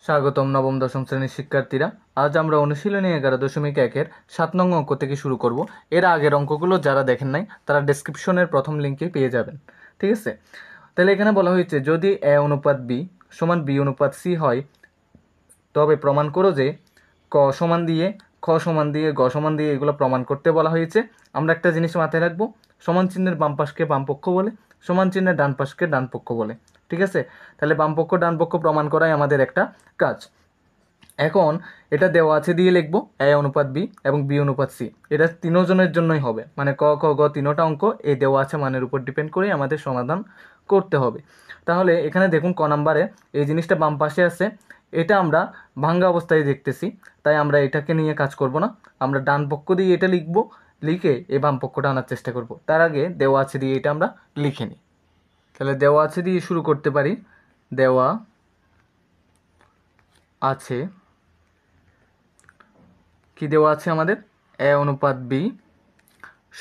স্বাগতম নবম দশম শ্রেণীর শিক্ষার্থীরা। আজ আমরা অনুশীলনী 11.1-এর 7 নং অঙ্ক থেকে শুরু করব। এর আগের অঙ্কগুলো যারা দেখেন নাই তারা ডেসক্রিপশনের প্রথম লিঙ্কে পেয়ে যাবেন। ঠিক আছে, তাহলে এখানে বলা হয়েছে যদি এ অনুপাত বি সমান বি অনুপাত সি হয় তবে প্রমাণ করো যে ক সমান দিয়ে খ সমান দিয়ে গ সমান দিয়ে এগুলো প্রমাণ করতে বলা হয়েছে। আমরা একটা জিনিস মাথায় রাখবো, সমান চিহ্নের বাম পাশকে বাম পক্ষ বলে, সমান চিহ্নের ডান পাশকে ডান পক্ষ বলে। ঠিক আছে, তাহলে বাম পক্ষ ডান পক্ষ প্রমাণ করাই আমাদের একটা কাজ। এখন এটা দেওয়া আছে দিয়ে লিখবো এ অনুপাত বি এবং বি অনুপাত সি, এটা তিনজনের জন্যই হবে, মানে ক খ গ তিনোটা অঙ্ক এই দেওয়া আছে মানের উপর ডিপেন্ড করে আমাদের সমাধান করতে হবে। তাহলে এখানে দেখুন ক নাম্বারে এই জিনিসটা বাম পাশে আছে, এটা আমরা ভাঙ্গা অবস্থায় দেখতেছি, তাই আমরা এটাকে নিয়ে কাজ করব না, আমরা ডান পক্ষ দিয়ে এটা লিখবো, লিখে এই বাম পক্ষটা আনার চেষ্টা করব। তার আগে দেওয়া আছে দিয়ে এটা আমরা লিখে নিই। তাহলে দেওয়া আছে দিয়ে শুরু করতে পারি। দেওয়া আছে, কি দেওয়া আছে আমাদের? এ অনুপাত বি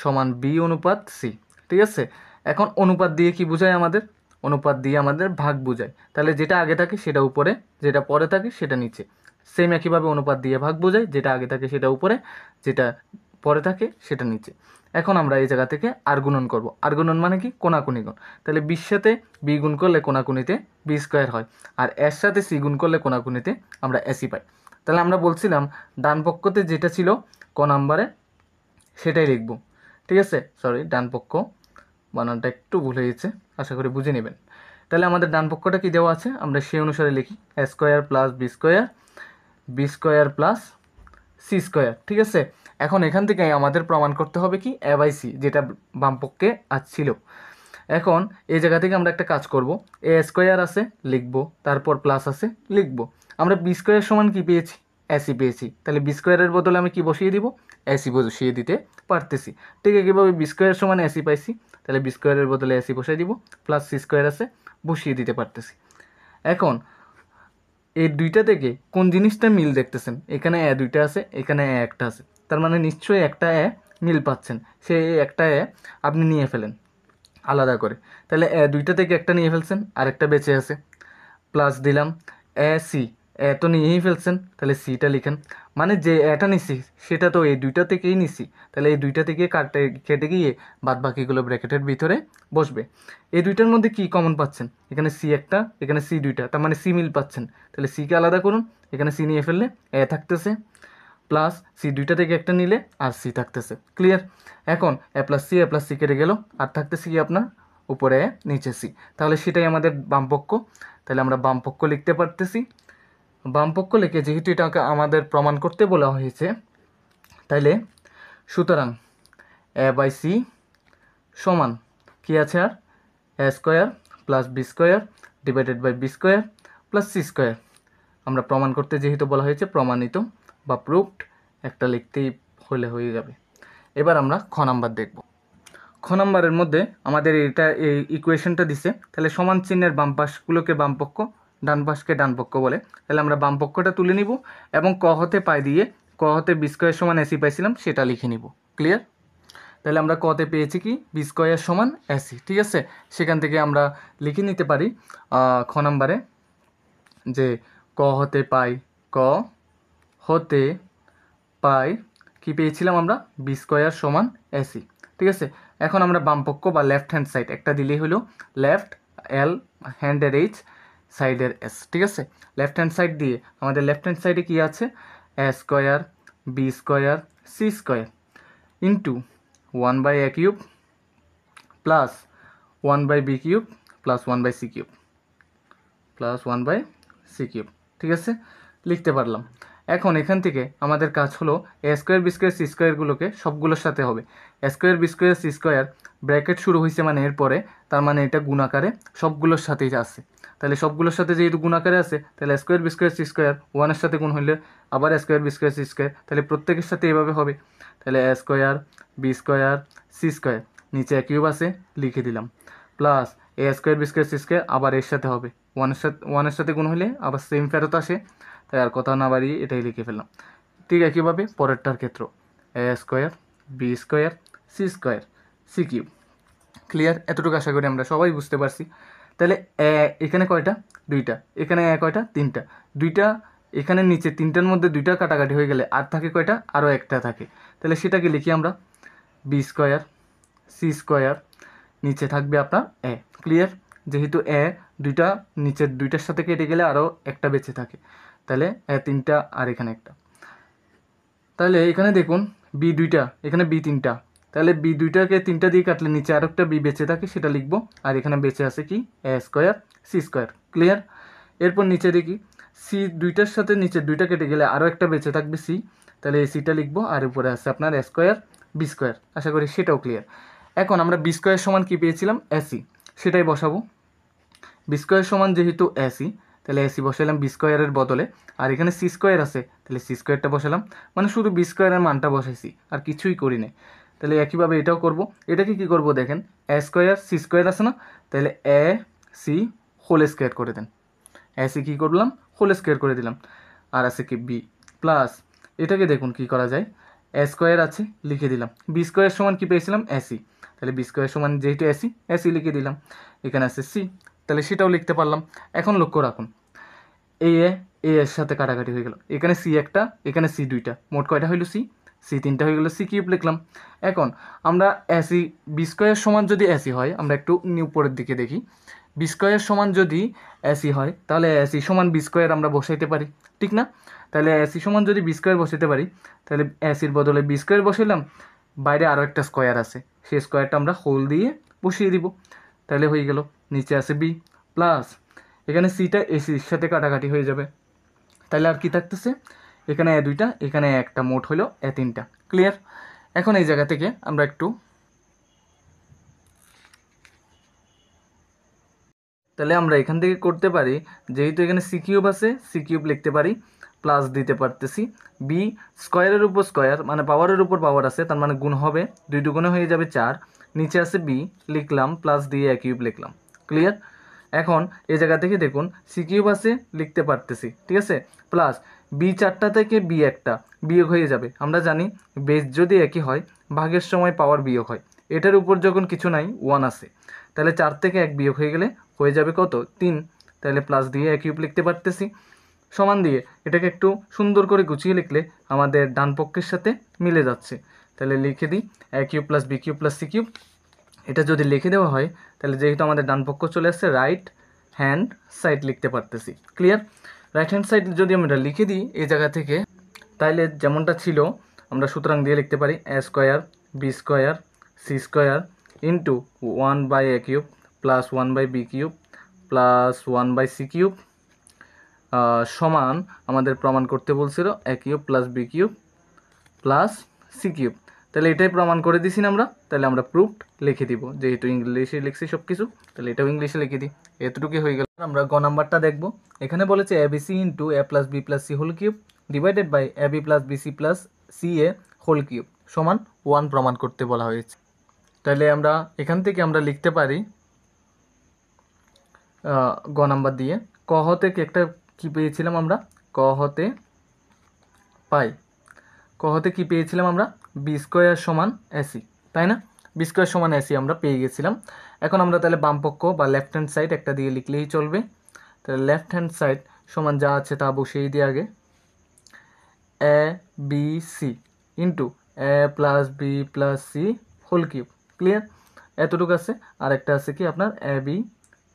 সমান বি অনুপাত সি। ঠিক আছে, এখন অনুপাত দিয়ে কি বোঝায় আমাদের? অনুপাত দিয়ে আমাদের ভাগ বোঝায়। তাহলে যেটা আগে থাকে সেটা উপরে, যেটা পরে থাকে সেটা নিচে। সেম একইভাবে অনুপাত দিয়ে ভাগ বোঝায়, যেটা আগে থাকে সেটা উপরে, যেটা পরে থাকে সেটা নিচে। এখন আমরা এই জায়গা থেকে আর গুণন করবো। আর গুণন মানে কি? কোনাকুনি গুণ। তাহলে বির সাথে বি গুণ করলে কোনাকুনিতে বি স্কোয়ার হয়, আর এর সাথে সি গুণ করলে কোনাকুনিতে আমরা এসি পাই। তাহলে আমরা বলছিলাম ডান পক্ষতে যেটা ছিল ক নাম্বারে সেটাই লিখব। ঠিক আছে, সরি, ডান পক্ষ বানানটা একটু ভুল হয়েছে, আশা করি বুঝে নেবেন। তাহলে আমাদের ডান পক্ষটা কি দেওয়া আছে আমরা সেই অনুসারে লিখি, A square plus B square, B square plus C square. ঠিক আছে, এখন এখান থেকে আমাদের প্রমাণ করতে হবে কি এ বাই সি, যেটা বাম পক্ষে ছিল। এখন এই জায়গা থেকে আমরা একটা কাজ করব, এ স্কোয়ার আছে লিখবো, তারপর প্লাস আছে লিখবো। আমরা বি স্কোয়ার সমান কি পেয়েছি? এসি পেয়েছি, তাহলে বি স্কোয়ারের বদলে আমি কি বসিয়ে দিব? এসি বসিয়ে দিতে পারতেছি। ঠিক একইভাবে বি স্কোয়ার সমান এসি পাইছি, তাহলে বি স্কোয়ারের বদলে এসি বসিয়ে দিব, প্লাস সি স্কোয়ার আছে বসিয়ে দিতে পারতেছি। এখন এই দুইটা থেকে কোন জিনিসটা মিল দেখতেছেন? এখানে এ দুইটা আছে, এখানে এ একটা আছে, তার মানে নিশ্চয়ই একটা এ মিল পাচ্ছেন। সেই একটা এ আপনি নিয়ে ফেলেন আলাদা করে। তাহলে এ দুইটা থেকে একটা নিয়ে ফেলছেন, আরেকটা বেঁচে আছে, প্লাস দিলাম এ সি, এ তো নিয়েই ফেলছেন, তাহলে সিটা লিখেন। মানে যে এটা নিছি সেটা তো এই দুইটা থেকেই নিছি, তাহলে এই দুইটা থেকে কেটে গিয়ে বাদ বাকিগুলো ব্র্যাকেটের ভিতরে বসবে। এই দুইটার মধ্যে কি কমন পাচ্ছেন? এখানে সি একটা, এখানে সি দুইটা, তার মানে সি মিল পাচ্ছেন। তাহলে সিকে আলাদা করুন, এখানে সি নিয়ে ফেললে এ থাকতেছে, প্লাস সি দুইটা থেকে একটা নিলে আর সি থাকতেছে। ক্লিয়ার? এখন এ প্লাস সি কেটে গেল, আর থাকতেছে কি আপনার উপরে এ নিচে সি, তাহলে সেটাই আমাদের বামপক্ষ। তাহলে আমরা বামপক্ষ লিখতে পারতেছি। বামপক্ষ লিখে যেহেতু এটাকে আমাদের প্রমাণ করতে বলা হয়েছে, তাইলে সুতরাং এ বাই সি সমান কি আছে আর? A square plus B square divided by B square plus C square. আমরা প্রমাণ করতে যেহেতু বলা হয়েছে প্রমাণিত বা প্রুভড, একটা লিখতেই হলে হয়ে যাবে। এবার আমরা খ নাম্বার দেখব। খ নাম্বারের মধ্যে আমাদের এটা এই ইকুয়েশনটা দিছে, তাহলে সমান চিহ্নের বাম পাশগুলোকে বাম পক্ষ, ডান পাশকে ডান পক্ষ বলে। তাহলে আমরা বাম পক্ষটা তুলে নিব এবং ক হতে পাই দিয়ে ক হতে বি স্কোয়ার সমান এসি পাইছিলাম সেটা লিখে নিব। ক্লিয়ার? তাহলে আমরা কতে পেয়েছি কি বি স্কোয়ার সমান এসি। ঠিক আছে, সেখান থেকে আমরা লিখে নিতে পারি খ নাম্বারে যে ক হতে পাই, ক হতে পাই কি পেয়েছিলাম আমরা? বি স্কোয়ার সমান এসি। ঠিক আছে, এখন আমরা বামপক্ষ বা লেফট হ্যান্ড সাইড একটা দিলেই হলো, লেফট এল, হ্যান্ডের এইচ, সাইডের এস। ঠিক আছে, লেফট হ্যান্ড সাইড দিয়ে আমাদের লেফট হ্যান্ড সাইডে কী আছে? A square B square C square into 1/a cube plus 1/b cube plus 1/c cube plus 1/c cube. ঠিক আছে, লিখতে পারলাম। এখন এখান থেকে আমাদের কাজ হলো A square B square C স্কোয়ারগুলোকে সবগুলোর সাথে হবে। A square B square C square bracket শুরু হয়েছে মানে এরপরে, তার মানে এটা গুণাকারে সবগুলোর সাথেই আছে। তাহলে সবগুলোর সাথে যেহেতু গুণাকারে আছে, তাহলে A square B square C square ওয়ানের সাথে গুণ হইলে আবার A square B square C square, তাহলে প্রত্যেকের সাথে এভাবে হবে। তাহলে A square B square C square, নিচে কিউব আছে লিখে দিলাম, plus A square B square C square আবার এর সাথে হবে, ওয়ানের সাথে গুণ হলে আবার সেম ফেরত আসে, তাই আর কথা না বাড়িয়ে এটাই লিখে ফেললাম। ঠিক একইভাবে পরেরটার ক্ষেত্র A square B square C square C cube. Clear? এতটুকু আশা করি আমরা সবাই বুঝতে পারছি। তাহলে এখানে কয়টা? দুইটা। এখানে কয়টা? তিনটা। দুইটা এখানে নিচে তিনটার মধ্যে দুইটা কাটাকাটি হয়ে গেলে আর থাকে কয়টা? আরও একটা থাকে। তাহলে সেটাকে লিখি আমরা বি স্কোয়ার সি স্কোয়ার, নিচে থাকবে আপনার এ। ক্লিয়ার? যেহেতু দুইটা নিচের দুইটার সাথে কেটে গেলে আরও একটা বেঁচে থাকে, তাহলে তিনটা আর এখানে একটা। তাহলে এখানে দেখুন বি দুইটা, এখানে বি তিনটা, তাহলে বি দুইটাকে তিনটা দিয়ে কাটলে নিচে আর একটা বি বেঁচে থাকে, সেটা লিখবো। আর এখানে বেঁচে আছে কি? A square C square. Clear? এরপর নিচে দেখি সি দুইটার সাথে নিচের দুইটা কেটে গেলে আরও একটা বেঁচে থাকবে সি, তাহলে এই সিটা লিখবো। আর উপরে আছে আপনার এ স্কোয়ার বি স্কোয়ার। আশা করি সেটাও ক্লিয়ার। এখন আমরা বি স্কোয়ার সমান কী পেয়েছিলাম? এসি, সেটাই বসাবো। বি স্কোয়ার সমান যেহেতু এসি, তাহলে এসি বসালাম বি স্কোয়ারের বদলে। আর এখানে সি স্কোয়ার আছে, তাহলে সি স্কোয়ারটা বসালাম। মানে শুধু বি স্কোয়ারের মানটা বসাইছি, আর কিছুই করি নাই। তাহলে একইভাবে এটাও করব। এটাকে কী করব দেখেন, এ স্কোয়ার সি স্কোয়ার আছে না, তাহলে এ সি হোল স্কোয়ার করে দেন। এ সি কী করলাম? হোল স্কোয়ার করে দিলাম। আর আছে কি বি প্লাস, এটাকে দেখুন কি করা যায়, এ স্কোয়ার আছে লিখে দিলাম। বি স্কোয়ার সমান কী পেয়েছিলাম? এসি, তাহলে বি স্কোয়ার সমান যেহেতু এসি, এসি লিখে দিলাম। এখানে আছে সি, তাহলে সেটাও লিখতে পারলাম। এখন লক্ষ্য রাখুন, এ এর সাথে কাটাকাটি হয়ে গেল। এখানে সি একটা, এখানে সি দুইটা, মোট কয়টা হইল? সি সি তিনটা হয়ে গেল, সি কিউব লিখলাম। এখন আমরা এসি বি স্কোয়ার সমান যদি এসি হয়, আমরা একটু উপরের দিকে দেখি, বি স্কোয়ার সমান যদি এসি হয়, তাহলে এসি সমান বি স্কোয়ার আমরা বসাইতে পারি, ঠিক না? তাহলে এসি সমান যদি বি স্কোয়ার বসাইতে পারি, তাহলে এসির বদলে বি স্কোয়ার বসাইলাম, বাইরে আরও একটা স্কোয়ার আছে, সেই স্কোয়ারটা আমরা হোল দিয়ে বসিয়ে দিব। তাহলে হয়ে গেল, নিচে আছে বি প্লাস, এখানে সিটা এসির সাথে কাটাকাটি হয়ে যাবে, তাহলে আর কি থাকতেছে? এখানে এ দুইটা, এখানে একটা, মোট হলো এ তিনটা। ক্লিয়ার? এখন এই জায়গা থেকে আমরা একটু, তাহলে আমরা এখান থেকে করতে পারি, যেহেতু এখানে সি কিউব আছে, সি কিউব লিখতে পারি, প্লাস দিতে পারতেছি বি স্কোয়ারের উপর স্কোয়ার, মানে পাওয়ারের উপর পাওয়ার আছে, তার মানে গুণ হবে, দুই দুগুণে হয়ে যাবে 4, নিচে আছে বি লিখলাম, প্লাস দিয়ে এ কিউব লিখলাম। ক্লিয়ার? এখন এই জায়গা থেকে দেখুন সি কিউব আছে লিখতে পারতেছি, ঠিক আছে, প্লাস বি চারটা থেকে বি একটা বিয়োগ হয়ে যাবে। আমরা জানি বেস যদি একই হয়, ভাগের সময় পাওয়ার বিয়োগ হয়। এটার উপর যখন কিছু নাই, 1 আছে, তাহলে 4 থেকে 1 বিয়োগ হয়ে গেলে হয়ে যাবে কত? 3। তাহলে প্লাস দিয়ে এ কিউব লিখতে পারতেছি, সমান দিয়ে এটাকে একটু সুন্দর করে গুছিয়ে লিখলে আমাদের ডান পক্ষের সাথে মিলে যাচ্ছে। তাহলে লিখে দিই A cube plus B cube plus C cube. এটা যদি লিখে দেওয়া হয়, তাহলে যেহেতু আমাদের ডান পক্ষ চলে আসছে, রাইট হ্যান্ড সাইড লিখতে পারতেছি। ক্লিয়ার? রাইট হ্যান্ড সাইড যদি আমরা লিখে দিই এই জায়গা থেকে, তাহলে যেমনটা ছিল আমরা সুতরাং দিয়ে লিখতে পারি A square B square C square into 1 by A cube plus 1 by B cube plus 1 by C cube সমান, আমাদের প্রমাণ করতে বলছিল A cube plus B cube plus C cube. তাহলে এটাই প্রমাণ করে দিছি না আমরা, তাহলে আমরা প্রুফড লিখে দিব, যেহেতু ইংলিশে লিখছি সব কিছু, তাহলে এটাও ইংলিশে লিখে দিই। এতটুকুই হয়ে গেল। আমরা গ নাম্বারটা দেখব। এখানে বলেছে A B C into A plus B plus C whole cube divided by A B plus B C plus C A whole cube সমান 1 প্রমাণ করতে বলা হয়েছে। তাহলে আমরা এখান থেকে আমরা লিখতে পারি গ নাম্বার দিয়ে, ক হতে একটা কী পেয়েছিলাম আমরা? ক হতে পাই, ক হতে কী পেয়েছিলাম আমরা? বি স্কোয়ার সমান এসি, তাই না? বি স্কোয়ার সমান এসি আমরা পেয়ে গেছিলাম। এখন আমরা তাহলে বাম পক্ষ বা লেফট হ্যান্ড সাইড একটা দিয়ে লিখলেই চলবে। তাহলে লেফট হ্যান্ড সাইড সমান যা আছে তা বসিয়ে দিয়ে আগে A B C into A plus B plus C whole cube. Clear? এতটুকু আছে। আর একটা আছে কি আপনার A B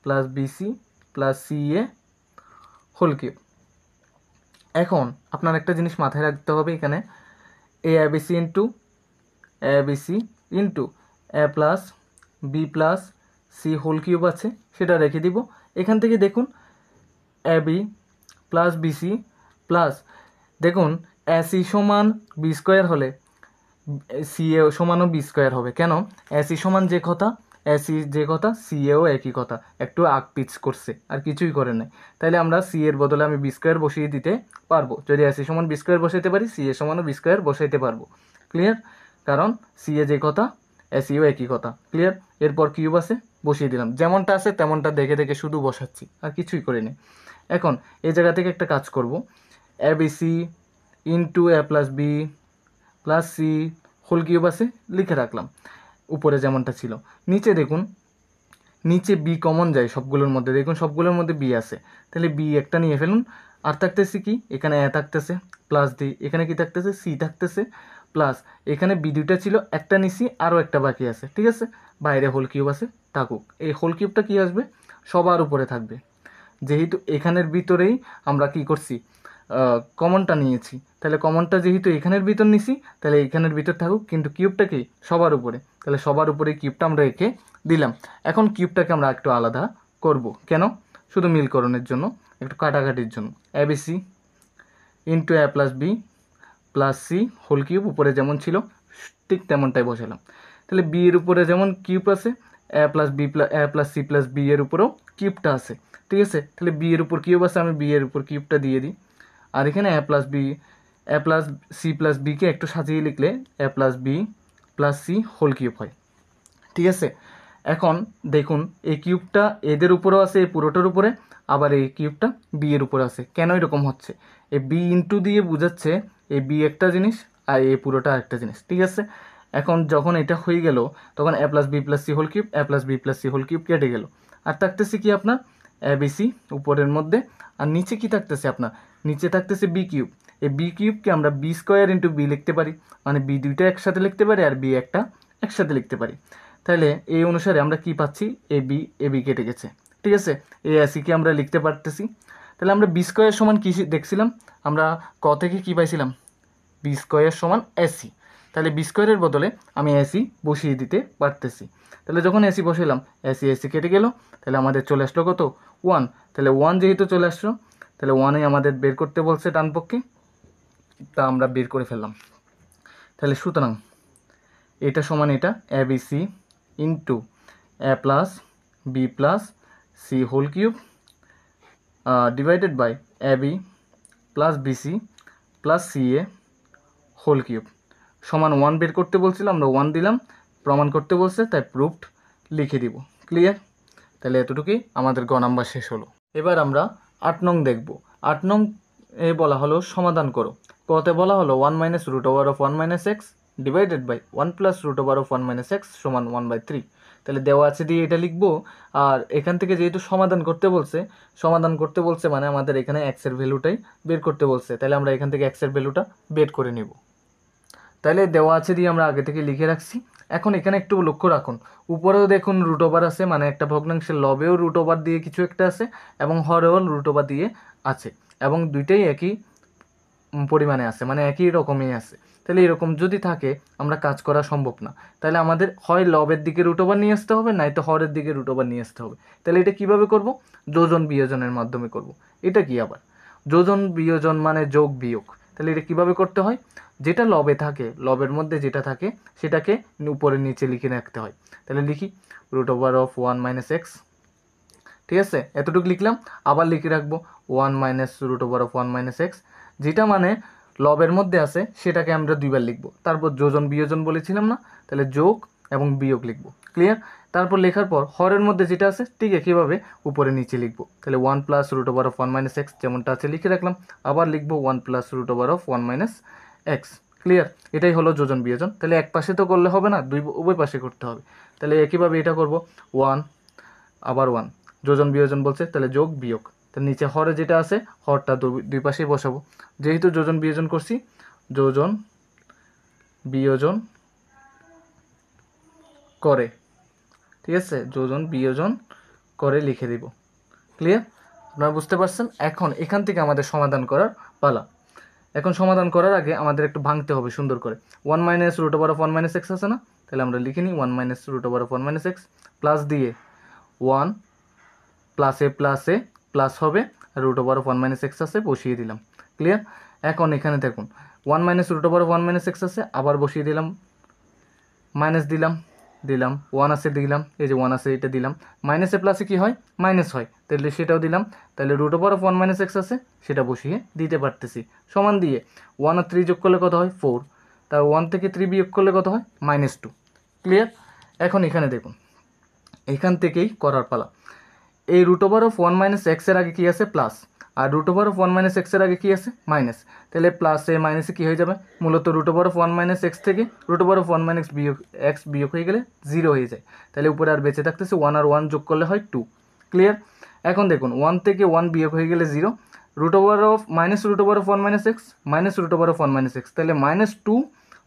plus B C plus C A whole cube. এখন আপনার একটা জিনিস মাথায় রাখতে হবে, এখানে A B C into A B C into A plus B plus C whole cube আছে, সেটা রেখে দিব। এখান থেকে দেখুন A B plus B C plus, দেখুন এ সি সমান বি স্কোয়ার হলে সি এ সমানও বি স্কোয়ার হবে। কেন? এ সি সমান যে কথা, এ সি যে কথা, সি এও একই কথা, একটু আগ পিচ করছে, আর কিছুই করে নাই। তাইলে আমরা সি এর বদলে আমি বি স্কোয়ার বসিয়ে দিতে পারবো। যদি এ সি সমান বি স্কোয়ার বসাইতে পারি, সি এ সমানও বি স্কোয়ার বসাইতে পারবো। ক্লিয়ার? কারণ সি এ যে কথা, এ সিও একই কথা। ক্লিয়ার? এরপর কিউব আছে, বসিয়ে দিলাম, যেমনটা আছে তেমনটা দেখে দেখে শুধু বসাচ্ছি, আর কিছুই করিনি। এখন এই জায়গা থেকে একটা কাজ করব, A B C into A plus B plus C whole cube আছে লিখে রাখলাম, উপরে যেমনটা ছিল। নিচে দেখুন নিচে বি কমন যায় সবগুলোর মধ্যে, দেখুন সবগুলোর মধ্যে বি আছে, তাহলে বি একটা নিয়ে ফেলুন। আর থাকতেছে কি, এখানে এ থাকতেছে প্লাস ডি, এখানে কি থাকতেছে সি থাকতেছে প্লাস, এখানে বি দুইটা ছিল, একটা নিছি আরও একটা বাকি আছে, ঠিক আছে, বাইরে হোল কিউব আছে থাকুক। এই হোল কিউবটা কি আসবে, সবার উপরে থাকবে, যেহেতু এখানের ভিতরেই আমরা কি করছি কমনটা নিয়েছি, তাহলে কমনটা যেহেতু এখানের ভিতর নিছি, তাহলে এখানের ভিতর থাকুক, কিন্তু কিউবটা কি সবার উপরে, তাহলে সবার উপরে কিউবটা আমরা এঁকে দিলাম। এখন কিউবটাকে আমরা একটু আলাদা করব, কেন, শুধু মিলকরণের জন্য, একটু কাটাকাটির জন্য। A B C into A plus B plus C whole cube, উপরে যেমন ছিল ঠিক তেমনটাই বসালাম। তাহলে বি এর উপরে যেমন কিউব আছে, এ প্লাস বি প্লাস এ প্লাস সি প্লাস বি এর উপরেও কিউবটা আছে, ঠিক আছে, তাহলে বি এর উপর কিউব আছে, আমি বি এর উপর কিউবটা দিয়ে দিই। আর এখানে এ প্লাস সি প্লাস বিকে একটু সাজিয়ে লিখলে A plus B plus C whole cube হয়, ঠিক আছে। এখন দেখুন এই কিউবটা এদের উপরেও আছে, এই পুরোটার উপরে, আবার এই কিউবটা বি এর উপরে আছে, কেন এরকম হচ্ছে, এই বি ইন্টু দিয়ে বোঝাচ্ছে এই বি একটা জিনিস আর এই পুরোটা একটা জিনিস, ঠিক আছে। এখন যখন এটা হয়ে গেল, তখন A plus B plus C whole cube, A plus B plus C whole cube কেটে গেল, আর থাকতেছে কি আপনার এ বি সি উপরের মধ্যে, আর নিচে কি থাকতেছে আপনার, নিচে থাকতেছে বি কিউব। এই বি কিউবকে আমরা বি স্কোয়ার ইন্টু বি লিখতে পারি, মানে বি দুইটা একসাথে লিখতে পারি আর বি একটা একসাথে লিখতে পারি। তাহলে এই অনুসারে আমরা কি পাচ্ছি, এ বি কেটে গেছে, ঠিক আছে, এ সিকে আমরা লিখতে পারতেছি। তাহলে আমরা বি স্কোয়ার সমান কী দেখছিলাম, আমরা ক থেকে কী পাইছিলাম, বি স্কোয়ার সমান এসি, তাহলে বি স্কোয়ারের বদলে আমি এসি বসিয়ে দিতে পারতেছি। তাহলে যখন এসি বসাইলাম, এসি কেটে গেল, তাহলে আমাদের চলে আসলো কত, 1, তাহলে 1 যেহেতু চলে আসলো, তাহলে 1 আমাদের বের করতে বলছে ডান পক্ষে, তা আমরা বের করে ফেললাম। তাহলে সুতরাং এটা সমান এটা A B C into A plus B plus C whole cube divided by A B plus B C plus C A whole cube সমান 1 বের করতে বলছিল, আমরা 1 দিলাম, প্রমাণ করতে বলছে তাই প্রুফড লিখে দিব। ক্লিয়ার? তাহলে এতটুকুই আমাদের গ নাম্বার শেষ হলো। এবার আমরা 8 নং দেখব। 8 নং এ বলা হলো সমাধান করো। কতে বলা হলো 1 minus root over of 1 minus x divided by 1 plus root over of 1 minus x সমান 1/3। তাহলে দেওয়া আছে দিয়ে এটা লিখবো, আর এখান থেকে যেহেতু সমাধান করতে বলছে মানে আমাদের এখানে এক্সের ভ্যালুটাই বের করতে বলছে, তাহলে আমরা এখান থেকে এক্সের ভ্যালুটা বের করে নিব। তাহলে দেওয়া আছে দিয়ে আমরা আগে থেকে লিখে রাখছি। এখন এখানে একটু লক্ষ্য রাখুন, উপরেও দেখুন রুট ওভার আছে, মানে একটা ভগ্নাংশের লবেও রুট ওভার দিয়ে কিছু একটা আছে এবং হরেও রুট ওভার দিয়ে আছে, এবং দুইটাই একই পরিমাণে আছে, মানে একই রকমই আছে। তাহলে এরকম যদি থাকে আমরা কাজ করা সম্ভব না, তাহলে আমাদের হয় লবের দিকে রুট ওভার নিয়ে আসতে হবে, নয়তো হরের দিকে রুট ওভার নিয়ে আসতে হবে। তাহলে এটা কিভাবে করব, যোজন বিয়োজনের মাধ্যমে করব। এটা কি আবার যোজন বিয়োজন মানে যোগ বিয়োগ, তাহলে এটা কিভাবে করতে হয়, যেটা লবে থাকে, লবের মধ্যে যেটা থাকে সেটাকে উপরে নিচে লিখে রাখতে হয়। তাহলে লিখি root over of 1 minus x, ঠিক আছে, এতটুকু লিখলাম। আবার লিখে রাখবো 1 minus root over of 1 minus x, যেটা মানে লবের মধ্যে আছে সেটাকে আমরা দুইবার লিখবো। তারপর যোজন বিয়োজন বলেছিলাম না, তাহলে যোগ এবং বিয়োগ লিখবো। ক্লিয়ার? তারপর লেখার পর হরের মধ্যে যেটা আছে ঠিক একইভাবে উপরে নিচে লিখবো। তাহলে 1 plus root over of 1 minus x যেমনটা আছে লিখে রাখলাম, আবার লিখবো 1 plus root over of 1 minus x. Clear? এটাই হলো যোজন বিয়োজন। তাহলে এক পাশে তো করলে হবে না, উভয় পাশে করতে হবে। তাহলে একইভাবে এটা করব 1 আবার 1, যোজন বিয়োজন বলছে তাহলে যোগ বিয়োগ। তার নিচে হরে যেটা আছে হরটা দুই পাশেই বসাবো, যেহেতু যোজন বিয়োজন করছি যোজন বিয়োজন করে, ঠিক আছে, যোজন বিয়োজন করে লিখে দিব। ক্লিয়ার? আপনারা বুঝতে পারছেন? এখন এখান থেকে আমাদের সমাধান করার পালা। এখন সমাধান করার আগে আমাদের একটু ভাঙতে হবে সুন্দর করে। 1 minus root over of 1 minus x আছে না, তাহলে আমরা লিখে নিই 1 minus root over of 1 minus x plus দিয়ে 1 প্লাসে প্লাস হবে, root over of 1 minus x আছে বসিয়ে দিলাম। ক্লিয়ার? এখন এখানে দেখুন 1 minus root over of 1 minus x আছে, আবার বসিয়ে দিলাম, মাইনাস দিলাম 1 আছে দিলাম, এই যে 1 আছে এটা দিলাম, মাইনাসে প্লাসে কি হয়, মাইনাস হয়, তাহলে সেটাও দিলাম। তাহলে root over of 1 minus x আছে সেটা বসিয়ে দিতে পারতেছি, সমান দিয়ে 1 আর 3 যোগ করলে কত হয় 4, তার 1 থেকে 3 বিয়োগ করলে কত হয় -2। ক্লিয়ার? এখন এখানে দেখুন, এখান থেকেই করার পালা। এই রুট ওভার অফ 1 মাইনাস এক্সের আগে কী আছে প্লাস, আর রুট ওভার অফ 1 মাইনাস এক্সের আগে কী আছে মাইনাস, তাহলে প্লাসে মাইনাসে কী হয়ে যাবে মূলত root over of 1 minus x থেকে root over of 1 minus x বিয়োগ হয়ে গেলে 0 হয়ে যায়, তাহলে উপরে আর বেঁচে থাকতেছে 1 আর 1 যোগ করলে হয় 2। ক্লিয়ার? এখন দেখুন 1 থেকে 1 বিয়োগ হয়ে গেলে 0, root over of minus root over of 1 minus x minus root over of 1 minus x, তাহলে -2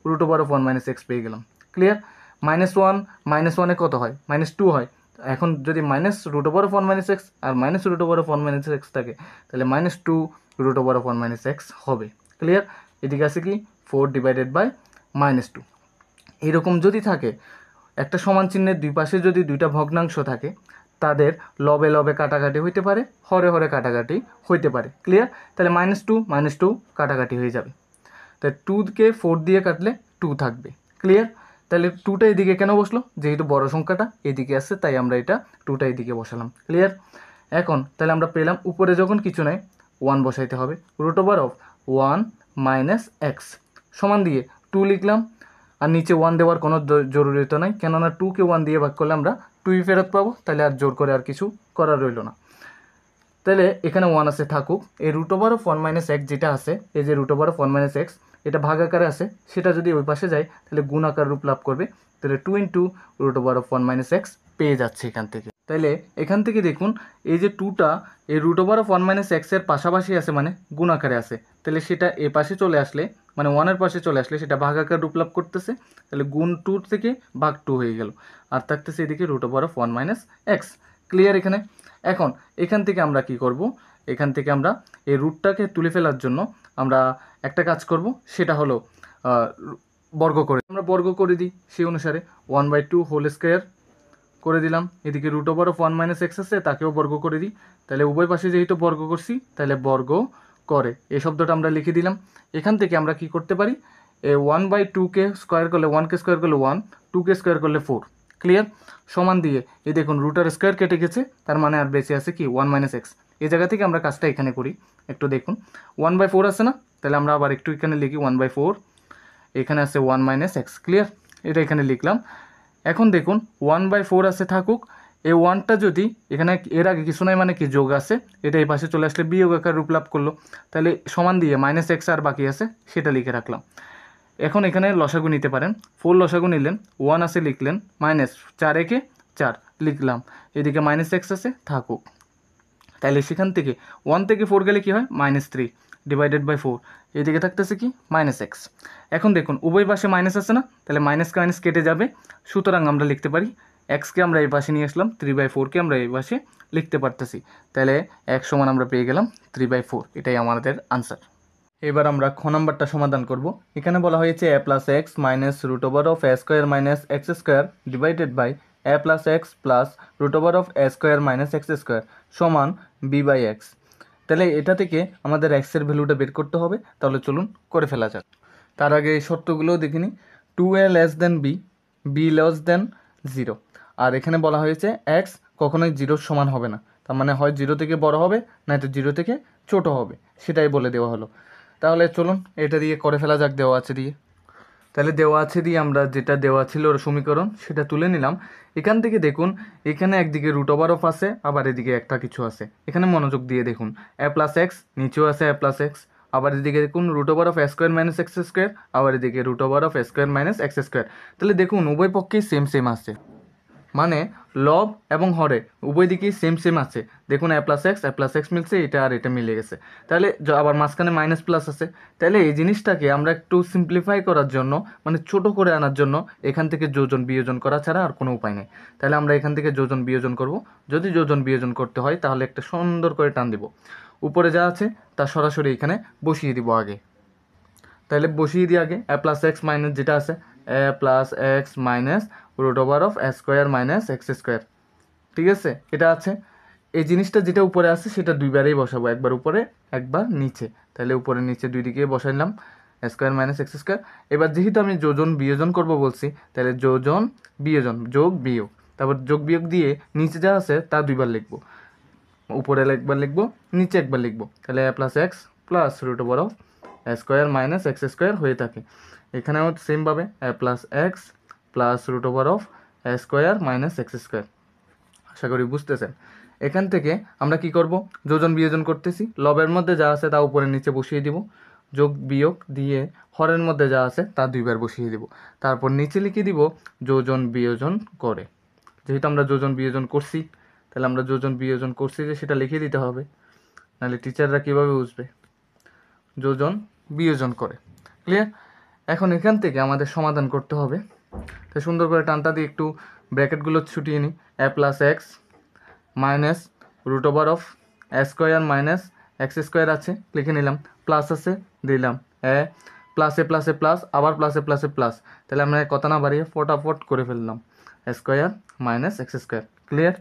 root over of 1 minus x পেয়ে গেলাম। ক্লিয়ার? -1 কত হয় -2 হয়, এখন যদি minus root over of 1 minus x আর minus root over of 1 minus x থাকে তাহলে -2 root over of 1 minus x হবে। ক্লিয়ার? এদিকে আছে কি 4 ডিভাইডেড বাই -2। এরকম যদি থাকে একটা সমান চিহ্নের দুই পাশে যদি দুইটা ভগ্নাংশ থাকে তাদের লবে লবে কাটাকাটি হইতে পারে, হরে হরে কাটাকাটি হইতে পারে। ক্লিয়ার? তাহলে -2 কাটাকাটি হয়ে যাবে, তাই 2কে 4 দিয়ে কাটলে 2 থাকবে। ক্লিয়ার? তাহলে 2টা এদিকে কেন বসলো, যেহেতু বড় সংখ্যাটা এদিকে আসছে তাই আমরা এটা 2টা এদিকে বসালাম। ক্লিয়ার? এখন তাহলে আমরা পেলাম উপরে যখন কিছু নাই 1 বসাইতে হবে, root over of 1 minus x সমান দিয়ে 2 লিখলাম, আর নিচে 1 দেওয়ার কোনো জরুরিত নাই, কেননা 2কে 1 দিয়ে ভাগ করলে আমরা 2ই ফেরত পাবো, তাহলে আর জোর করে আর কিছু করার রইল না। তাহলে এখানে 1 আছে থাকুক, এই root over of 1 minus x যেটা আছে, এই যে root over of 1 minus x এটা ভাগ আকারে আছে, সেটা যদি ওই পাশে যায় তাহলে গুণ আকার রূপ লাভ করবে, তাহলে 2 into root over of 1 minus x পেয়ে যাচ্ছে এখান থেকে। তাহলে এখান থেকে দেখুন এই যে 2টা এই রুট ওভার অফ 1 মাইনাস এক্সের পাশাপাশি আছে মানে গুণ আকারে আছে, তাহলে সেটা এ পাশে চলে আসলে মানে 1-এর পাশে চলে আসলে সেটা ভাগ আকার রূপ লাভ করতেছে, তাহলে গুণ 2 থেকে ভাগ 2 হয়ে গেল, আর থাকতেছে এদিকে root over of 1 minus x. Clear? এখানে এখন এখান থেকে আমরা কি করব, এখান থেকে আমরা এই রুটটাকে তুলে ফেলার জন্য আমরা একটা কাজ করব, সেটা হলো বর্গ করে আমরা বর্গ করে দিই, সেই অনুসারে 1/2 হোল স্কোয়ার করে দিলাম, এদিকে root over of 1 minus x আছে তাকেও বর্গ করে দিই, তাহলে উভয় পাশে যেহেতু বর্গ করছি তাহলে বর্গ করে এই শব্দটা আমরা লিখে দিলাম। এখান থেকে আমরা কি করতে পারি, 1/2কে স্কোয়ার করলে 1কে স্কোয়ার করলে 1, 2কে স্কোয়ার করলে 4। ক্লিয়ার? সমান দিয়ে এই দেখুন রুটার স্কোয়ার কেটে গেছে, তার মানে আর বেঁচে আছে কি 1 মাইনাস এক্স। এই জায়গা থেকে আমরা কাজটা এখানে করি, একটু দেখুন 1/4 আছে না, তাহলে আমরা আবার একটু এখানে লিখি 1/4, এখানে আছে 1 মাইনাস এক্স। ক্লিয়ার? এটা এখানে লিখলাম। এখন দেখুন 1/4 আছে থাকুক, এই 1টা যদি এখানে এর আগে কিছু নাই মানে কি যোগ আছে, এটা এই পাশে চলে আসলে বিয়োগ আকার রূপ লাভ করলো, তাহলে সমান দিয়ে মাইনাস এক্স আর বাকি আছে সেটা লিখে রাখলাম। এখন এখানে লসাগু নিতে পারেন, 4 লসাগু নিলেন, 1 আছে লিখলেন, মাইনাস 4 একে 4 লিখলাম, এদিকে মাইনাস এক্স আছে থাকুক, তাহলে সেখান থেকে 1 থেকে 4 গেলে কি হয় -3 ডিভাইডেড বাই 4, এদিকে থাকতেছে কি মাইনাস এক্স। এখন দেখুন উভয় পাশে মাইনাস আছে না, তাহলে মাইনাস কেটে যাবে, সুতরাং আমরা লিখতে পারি এক্সকে আমরা এই পাশে নিয়ে আসলাম, 3/4কে আমরা এই পাশে লিখতে পারতেছি, তাহলে এক্স সমান আমরা পেয়ে গেলাম 3/4, এটাই আমাদের আনসার। এবার আমরা খ নাম্বারটা সমাধান করব। এখানে বলা হয়েছে a plus x minus root over of A square minus x square divided by a plus x plus root over of A square minus x square সমান b/x। তাহলে এটা থেকে আমাদের এক্সের ভ্যালুটা বের করতে হবে, তাহলে চলুন করে ফেলা যাক। তার আগে এই শর্তগুলোও দেখে নিই, 2a less than b, b less than 0, আর এখানে বলা হয়েছে এক্স কখনোই 0 সমান হবে না, তার মানে হয় 0 থেকে বড় হবে নয়তো 0 থেকে ছোট হবে, সেটাই বলে দেওয়া হলো। তাহলে চলুন এটা দিয়ে করে ফেলা যাক দেওয়া আছে দিয়ে। তাহলে দেওয়া আছে দিয়ে আমরা যেটা দেওয়া ছিল সমীকরণ সেটা তুলে নিলাম। এখান থেকে দেখুন এখানে একদিকে রুট ওভার অফ আছে, আবার এদিকে একটা কিছু আছে, এখানে মনোযোগ দিয়ে দেখুন a প্লাস এক্স, নিচেও আছে a প্লাস এক্স, আবার এদিকে দেখুন root over of A square minus x square, আবার এদিকে root over of A square minus x square. তাহলে দেখুন উভয় পক্ষেই সেম আসছে, মানে লব এবং হরে উভয় দিকেই সেম আছে। দেখুন a প্লাস এক্স মিলছে, এটা আর এটা মিলে গেছে, তাহলে আবার মাঝখানে মাইনাস প্লাস আছে। তাহলে এই জিনিসটাকে আমরা একটু সিম্পলিফাই করার জন্য মানে ছোট করে আনার জন্য এখান থেকে যোজন বিয়োজন করা ছাড়া আর কোনো উপায় নেই। তাহলে আমরা এখান থেকে যোজন বিয়োজন করব, যদি যোজন বিয়োজন করতে হয় তাহলে একটা সুন্দর করে টান দিব, উপরে যা আছে তা সরাসরি এখানে বসিয়ে দিব আগে। তাহলে বসিয়ে দিই আগে a প্লাস এক্স মাইনাস যেটা আছে a plus x minus root over of A square minus x square, ঠিক আছে এটা আছে। এই জিনিসটা যেটা উপরে আছে সেটা দুইবারেই বসাবো, একবার উপরে একবার নিচে, তাহলে উপরে নিচে দুই দিকে বসাইলাম স্কোয়ার মাইনাস এক্স স্কোয়ার। এবার যেহেতু আমি যোজন বিয়োজন করব বলছি, তাহলে যোজন বিয়োজন যোগ বিয়োগ, তারপর যোগ বিয়োগ দিয়ে নিচে যা আছে তা দুইবার লিখবো, উপরে একবার লিখবো নিচে একবার লিখবো, তাহলে a plus x plus root over of square minus x square হয়ে থাকে। এখানেও সেমভাবে a plus x plus root over of square minus x square. আশা করি বুঝতেছেন। এখান থেকে আমরা কি করব, যোজন বিয়োজন করতেছি, লবের মধ্যে যা আছে তা উপরে নিচে বসিয়ে দিব, যোগ বিয়োগ দিয়ে হরের মধ্যে যা আছে তা 2 বার বসিয়ে দিব, তারপর নিচে লিখে দিব যোজন বিয়োজন করে। যেহেতু আমরা যোজন বিয়োজন করছি, তাহলে আমরা যোজন বিয়োজন করছি যে সেটা লিখে দিতে হবে, নাহলে টিচাররা কীভাবে বুঝবে। যোজন বিয়োজন করে। ক্লিয়ার? এখন এখান থেকে আমাদের সমাধান করতে হবে। তো সুন্দর করে টানটা দিয়ে একটু ব্র্যাকেটগুলো ছুটিয়ে নিই। a plus x minus root over of A square minus x square আছে, লিখে নিলাম, প্লাস আছে দিলাম, এ প্লাসে প্লাসে প্লাস, আবার প্লাসে প্লাসে প্লাস, তাহলে আমরা কথা না বাড়িয়ে ফটাফট করে ফেললাম, A square minus x square. Clear?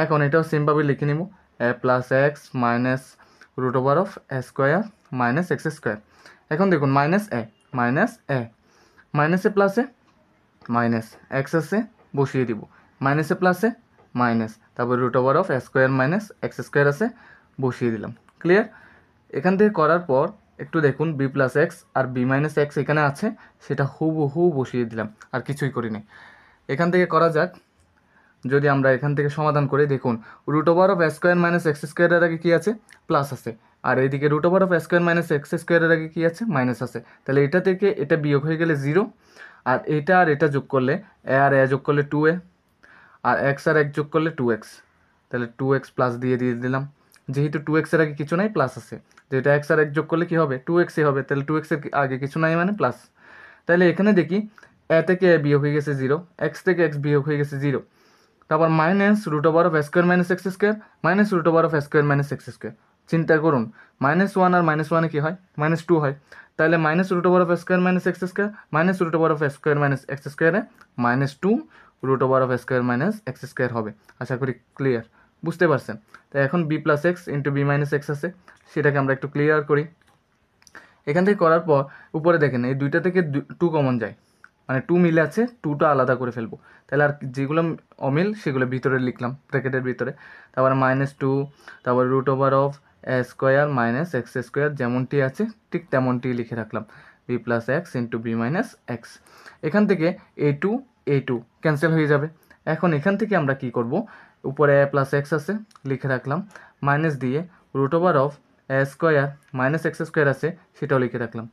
এখন এটাও সেমভাবে লিখে নিব, A plus x minus root over of A square minus x square. এখন দেখুন মাইনাস এ মাইনাসে প্লাসে মাইনাস, এক্স আছে বসিয়ে দিব, মাইনাসে প্লাসে মাইনাস, তারপর root over of A square minus x square আছে বসিয়ে দিলাম। ক্লিয়ার? এখান থেকে করার পর একটু দেখুন বি প্লাস এক্স আর বি মাইনাস এক্স এখানে আছে, সেটা হুবহু বসিয়ে দিলাম, আর কিছুই করিনি। এখান থেকে করা যাক, যদি আমরা এখান থেকে সমাধান করি, দেখুন root over of A square minus x স্কোয়ারের আগে কী আছে, প্লাস আছে, আর এইদিকে root over of A square minus x স্কোয়ারের আগে কী আছে, মাইনাস আছে, তাহলে এটা থেকে এটা বিয়োগ হয়ে গেলে 0, আর এটা আর এটা যোগ করলে এ আর এ যোগ করলে 2a, আর এক্স আর এক যোগ করলে 2x, তাহলে 2x প্লাস দিয়ে দিলাম, যেহেতু 2x এর আগে কিছু নাই প্লাস আছে, যেটা এক্স আর এক যোগ করলে কী হবে, 2x হবে, তাহলে 2x এর আগে কিছু নাই মানে প্লাস। তাহলে এখানে দেখি এ থেকে এ বিয়োগ হয়ে গেছে 0, এক্স থেকে এক্স বিয়োগ হয়ে গেছে 0, তারপর minus root over of square minus x square minus root over of square minus x square. চিন্তা করুন, -1 আর -1 কী হয়, -2 হয়, তাহলে minus root over of square minus x square minus root over of square minus x স্কোয়ারে -2 root over of square minus x square হবে। আশা করি clear, বুঝতে পারছেন। তো এখন B plus x into b minus x আছে, সেটাকে আমরা একটু ক্লিয়ার করি। এখান থেকে করার পর উপরে দেখেন এই দুইটা থেকে 2 কমন যায়, মানে 2 মিলে আছে, 2টা আলাদা করে ফেলবো, তাহলে আর যেগুলো অমিল সেগুলো ভিতরে লিখলাম ব্র্যাকেটের ভিতরে, তারপর -2, তারপর root over of A square minus x square যেমনটি আছে ঠিক তেমনটি লিখে রাখলাম, b plus x into b minus x. এখান থেকে a2 ক্যান্সেল হয়ে যাবে। এখন এখান থেকে আমরা কি করব, উপরে এ প্লাস এক্স আছে লিখে রাখলাম, মাইনাস দিয়ে root over of A square minus x square আছে সেটাও লিখে রাখলাম,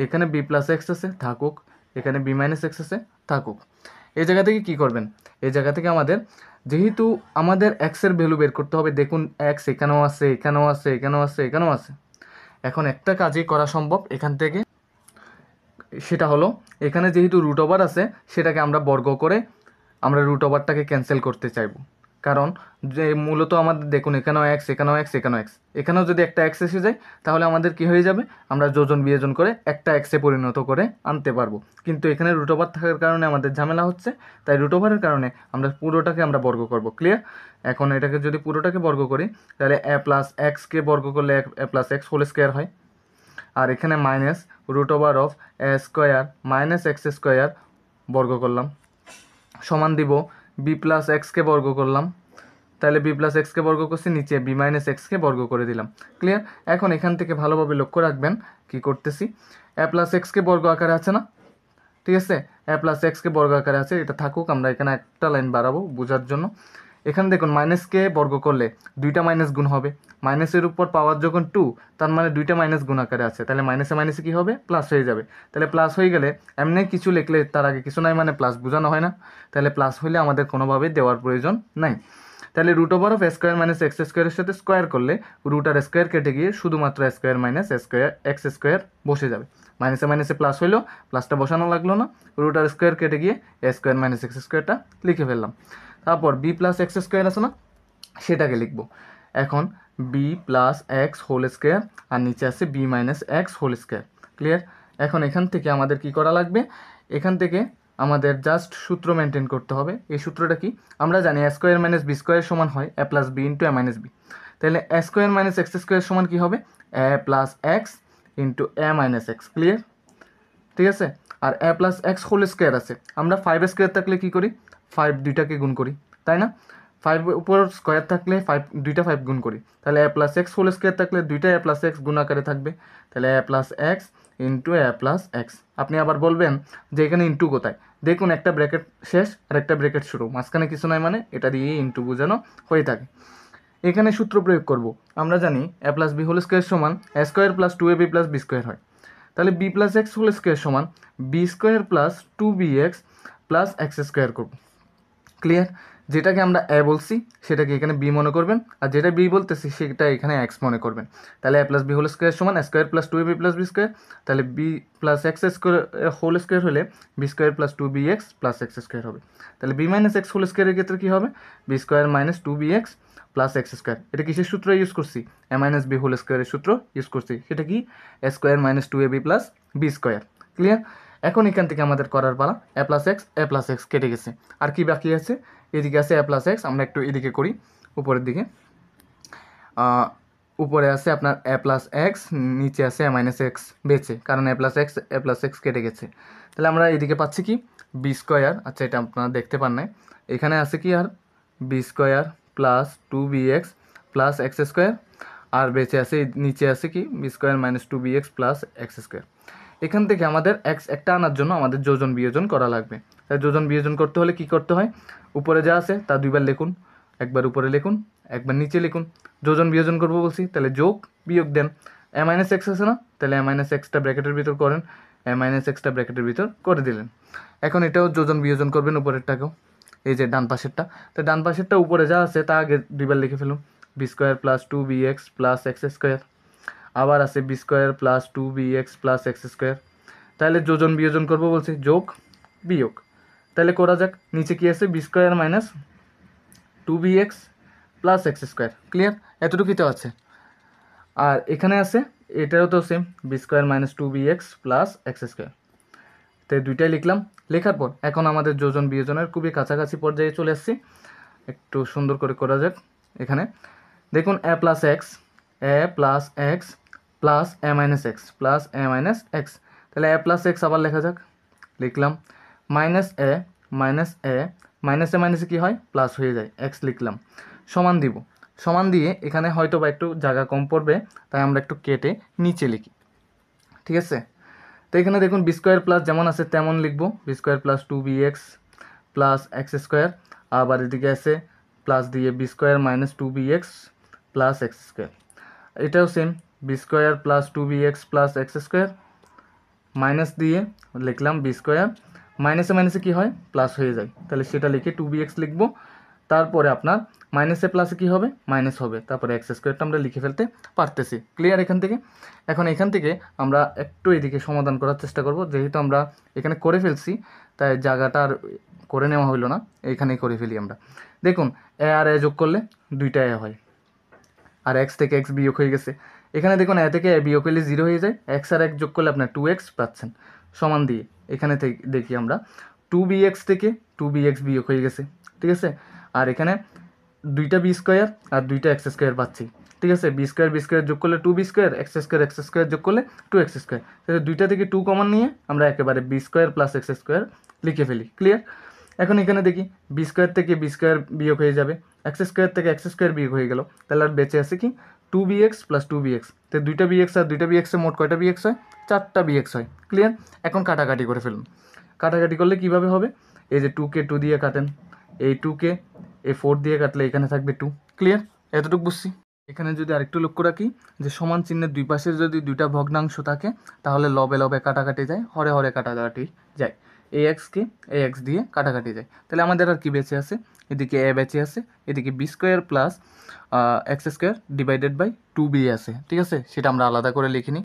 এখানে বি প্লাস এক্স আছে থাকুক, এখানে বি মাইনাস এক্স আছে থাকুক। এই জায়গা থেকে কি করবেন, এই জায়গা থেকে আমাদের যেহেতু আমাদের এক্সের ভ্যালু বের করতে হবে, দেখুন এক্স এখানেও আছে এখানেও আছে এখানেও আছে এখানেও আছে। এখন একটা কাজই করা সম্ভব এখান থেকে, সেটা হলো এখানে যেহেতু রুট ওভার আছে সেটাকে আমরা বর্গ করে আমরা রুট ওভারটাকে ক্যান্সেল করতে চাইবো, কারণ যে মূলত আমাদের দেখুন এখানেও এক্স এখানেও এক্স এখানেও এক্স, এখানেও যদি একটা এক্স এসে যায় তাহলে আমাদের কি হয়ে যাবে, আমরা যোজন বিয়োজন করে একটা এক্সে পরিণত করে আনতে পারবো, কিন্তু এখানে রুট ওভার থাকার কারণে আমাদের ঝামেলা হচ্ছে, তাই রুট ওভারের কারণে আমরা পুরোটাকে আমরা বর্গ করব। ক্লিয়ার? এখন এটাকে যদি পুরোটাকে বর্গ করি তাহলে এ প্লাস এক্সকে বর্গ করলে a plus x whole square হয়, আর এখানে minus root over of A square minus x square বর্গ করলাম, সমান দিব বি প্লাস এক্সকে বর্গ করলাম, তাহলে বি প্লাস এক্সকে বর্গ করছি, নিচে বি মাইনাস এক্সকে বর্গ করে দিলাম। ক্লিয়ার? এখন এখান থেকে ভালোভাবে লক্ষ্য রাখবেন কি করতেছি, এ প্লাস এক্সকে বর্গ আকারে আছে না, ঠিক আছে, এ প্লাস এক্সকে বর্গ আকারে আছে, এটা থাকুক, আমরা এখানে একটা লাইন বাড়াবো বোঝার জন্য। এখানে দেখুন মাইনাসকে বর্গ করলে 2টা মাইনাস গুণ হবে, মাইনাসের উপর পাওয়ার যখন 2 তার মানে 2টা মাইনাস গুণ আকারে আছে, তাহলে মাইনাসে মাইনাসে কী হবে, প্লাস হয়ে যাবে। তাহলে প্লাস হয়ে গেলে এমনি কিছু লিখলে তার আগে কিছু নাই মানে প্লাস বোঝানো হয় না, তাহলে প্লাস হইলে আমাদের কোনোভাবেই দেওয়ার প্রয়োজন নাই। তাহলে root over of square minus x স্কোয়ারের সাথে স্কোয়ার করলে রুট আর স্কোয়ার কেটে গিয়ে শুধুমাত্র square minus square x square বসে যাবে, মাইনাসে মাইনাসে প্লাস হইলো, প্লাসটা বসানো লাগলো না, রুট আর স্কোয়ার কেটে গিয়ে এ স্কোয়ার মাইনাস এক্স স্কোয়ারটা লিখে ফেললাম। তারপর বি প্লাস এক্স স্কোয়ার আছে না, সেটাকে লিখব। এখন B plus x whole square আর নিচে আছে B minus x whole square. Clear? এখন এখান থেকে আমাদের কি করা লাগবে, এখান থেকে আমাদের জাস্ট সূত্র মেনটেন করতে হবে। এই সূত্রটা কি, আমরা জানি এ স্কোয়ার মাইনাস বি স্কোয়ার সমান হয় এ প্লাস বি ইন্টু এ মাইনাস বি, তাহলে A square minus x square সমান কী হবে, এ প্লাস এক্স ইন্টু এ মাইনাস এক্স। ক্লিয়ার? ঠিক আছে? আর এ প্লাস এক্স হোল স্কোয়ার আছে, আমরা 5 স্কোয়ার থাকলে কী করি, 5 দুইটাকে গুণ করি, তাই না, 5 উপর স্কোয়ার থাকলে 2টা 5 গুণ করি, তাহলে A plus x whole square থাকলে 2টা এ প্লাস এক্স গুণ আকারে থাকবে, তাহলে A plus x into A plus x. আপনি আবার বলবেন যে এখানে ইন্টু কোথায়, দেখুন একটা ব্র্যাকেট শেষ আর একটা ব্র্যাকেট শুরু, মাঝখানে কিছু নয় মানে এটা দিয়ে ইন্টু বোঝানো হয়ে থাকে। এখানে সূত্র প্রয়োগ করব। আমরা জানি a plus B whole square সমান a square plus 2ab plus B square হয়। তাহলে B plus x whole square সমান B square plus 2bx plus x square করব। ক্লিয়ার? যেটাকে আমরা এ বলছি সেটাকে এখানে বি মনে করবেন, আর যেটা বি বলতেছি সেটা এখানে এক্স মনে করবেন। তাহলে A plus B whole square সমান A square plus 2ab plus B square. তাহলে B plus x square whole square হলে B square plus 2bx plus x square হবে। তাহলে বি মাইনাস এক্স হোল স্কোয়ারের ক্ষেত্রে কী হবে? B square minus 2bx plus x square. এটা কিসের সূত্র ইউজ করছি? এ মাইনাস বি হোল স্কোয়ারের সূত্র ইউজ করছি। সেটা কি? A square minus 2ab plus B square. Clear? এখন এখান থেকে আমাদের করার পালা। এ প্লাস এক্স কেটে গেছে, আর কি বাকি আছে? এদিকে আছে এ প্লাস এক্স। আমরা একটু এদিকে করি, উপরের দিকে। উপরে আছে আপনার এ প্লাস এক্স, নিচে আছে এ মাইনাস এক্স বেঁচে, কারণ এ প্লাস এক্স কেটে গেছে। তাহলে আমরা এদিকে পাচ্ছি কি? B square. আচ্ছা, এটা আপনারা দেখতে পান নাই। এখানে আছে কি আর? B square plus 2bx plus x square, আর বেঁচে আছে নিচে আছে কি? B square minus 2bx plus x square. এখান থেকে আমাদের এক্স একটা আনার জন্য আমাদের যোজন বিয়োজন করা লাগবে। তাই যোজন বিয়োজন করতে হলে কি করতে হয়? উপরে যা আছে তা দুইবার লিখুন, একবার উপরে লিখুন, একবার নিচে লিখুন। যোজন বিয়োজন করবো বলছি, তাহলে যোগ বিয়োগ দেন। এ মাইনাস এক্স আছে না? তাহলে এ মাইনাস এক্সটা ব্র্যাকেটের ভিতর করেন, এ মাইনাস এক্সটা ব্র্যাকেটের ভিতর করে দিলেন। এখন এটাও যোজন বিয়োজন করবেন, উপরেরটাকেও, এই যে ডান পাশেরটা। তো ডান পাশেরটা উপরে যা আছে তা আগে দুইবার লিখে ফেলুন। B square plus 2bx plus x square, আবার আছে b square plus 2bx plus x square. তাহলে যোজন বিয়োজন করবো বলছি, যোগ বিয়োগ। তাহলে করা যাক। নিচে কি আছে? B square minus 2bx plus x square. Clear? এতটুকুই তো আছে। আর এখানে আছে এটাও তো same, B square minus 2bx plus x square. তো দুইটাই লিখলাম। লেখার পর এখন আমাদের যোজন বিয়োজনের খুবই কাছাকাছি পর্যায়ে চলে আসছি। একটু সুন্দর করে করা যাক। এখানে দেখুন এ প্লাস এক্স প্লাস এ মাইনাস এক্স প্লাস এ মাইনাস এক্স। তাহলে এ প্লাস এক্স আবার লেখা যাক। লিখলাম মাইনাস এ মাইনাসে কী হয়? প্লাস হয়ে যায়। এক্স লিখলাম, সমান দিব। সমান দিয়ে এখানে হয়তো বা একটু জায়গা কম পড়বে, তাই আমরা একটু কেটে নিচে লিখি। ঠিক আছে? তো এখানে দেখুন বি স্কোয়ার প্লাস যেমন আছে তেমন লিখবো। B square plus 2bx plus x square, আবার এদিকে আছে প্লাস দিয়ে B square minus 2bx plus x square. এটাও same, B square plus 2bx plus x square, minus দিয়ে লিখলাম বি স্কোয়ার, মাইনাসে কী হয়? প্লাস হয়ে যায়। তাহলে সেটা লিখে 2bx লিখবো। তারপরে আপনার মাইনাসে প্লাসে কী হবে? মাইনাস হবে। তারপরে এক্স স্কোয়ারটা আমরা লিখে ফেলতে পারতেছি। ক্লিয়ার এখান থেকে? এখন এখান থেকে আমরা একটু এদিকে সমাধান করার চেষ্টা করব। যেহেতু আমরা এখানে করে ফেলছি, তাই জায়গাটা আর করে নেওয়া হইলো না, এইখানেই করে ফেলি আমরা। দেখুন এ আর এ যোগ করলে দুইটা এ হয়, আর এক্স থেকে এক্স বিয়োগ হয়ে গেছে। এখানে দেখুন এ থেকে এ বিয়োগ হলে 0 হয়ে যায়। এক্স আর এক যোগ করলে আপনার 2x পাচ্ছেন। সমান দিয়ে এখানে থেকে দেখি আমরা 2bx থেকে 2bx বিয়োগ হয়ে গেছে। ঠিক আছে? আর এখানে দুইটা বি স্কোয়ার আর দুইটা এক্স স্কোয়ার পাচ্ছি। ঠিক আছে? বি স্কোয়ার যোগ করলে 2b স্কোয়ার, এক্স স্কোয়ার যোগ করলে 2x স্কোয়ার। তাহলে দুইটা থেকে 2 কমন নিয়ে আমরা একেবারে b square plus x square লিখে ফেলি। ক্লিয়ার? এখন এখানে দেখি বি স্কোয়ার থেকে বি স্কোয়ার বিয়োগ হয়ে যাবে, এক্স স্কোয়ার থেকে এক্স স্কোয়ার বিয়োগ হয়ে গেল। তাহলে আর বেঁচে আছে কি? 2bx plus 2bx। তো দুইটা বিএক্স আর দুইটা বিএক্সে মোট কয়টা বিএক্স হয়? 4টা বিএক্স হয়। ক্লিয়ার? এখন কাটাকাটি করে ফেলুন। কাটাকাটি করলে কিভাবে হবে? এই যে 2কে 2 দিয়ে কাটেন, এই 2কে এই 4 দিয়ে কাটলে এখানে থাকবে 2। ক্লিয়ার? এতটুকু বুঝছি। এখানে যদি আরেকটু লক্ষ্য রাখি যে সমান চিহ্নের দুই পাশে যদি দুইটা ভগ্নাংশ থাকে, তাহলে লবে লবে কাটাকাটি যায়, হরে হরে কাটাকাটি যায়। এই এক্সকে এই এক্স দিয়ে কাটাকাটি যায়। তাহলে আমাদের আর কি বেঁচে আছে? এদিকে এ বেঁচে আছে, এদিকে b square plus x square divided by 2b আছে। ঠিক আছে? সেটা আমরা আলাদা করে লিখে নিই।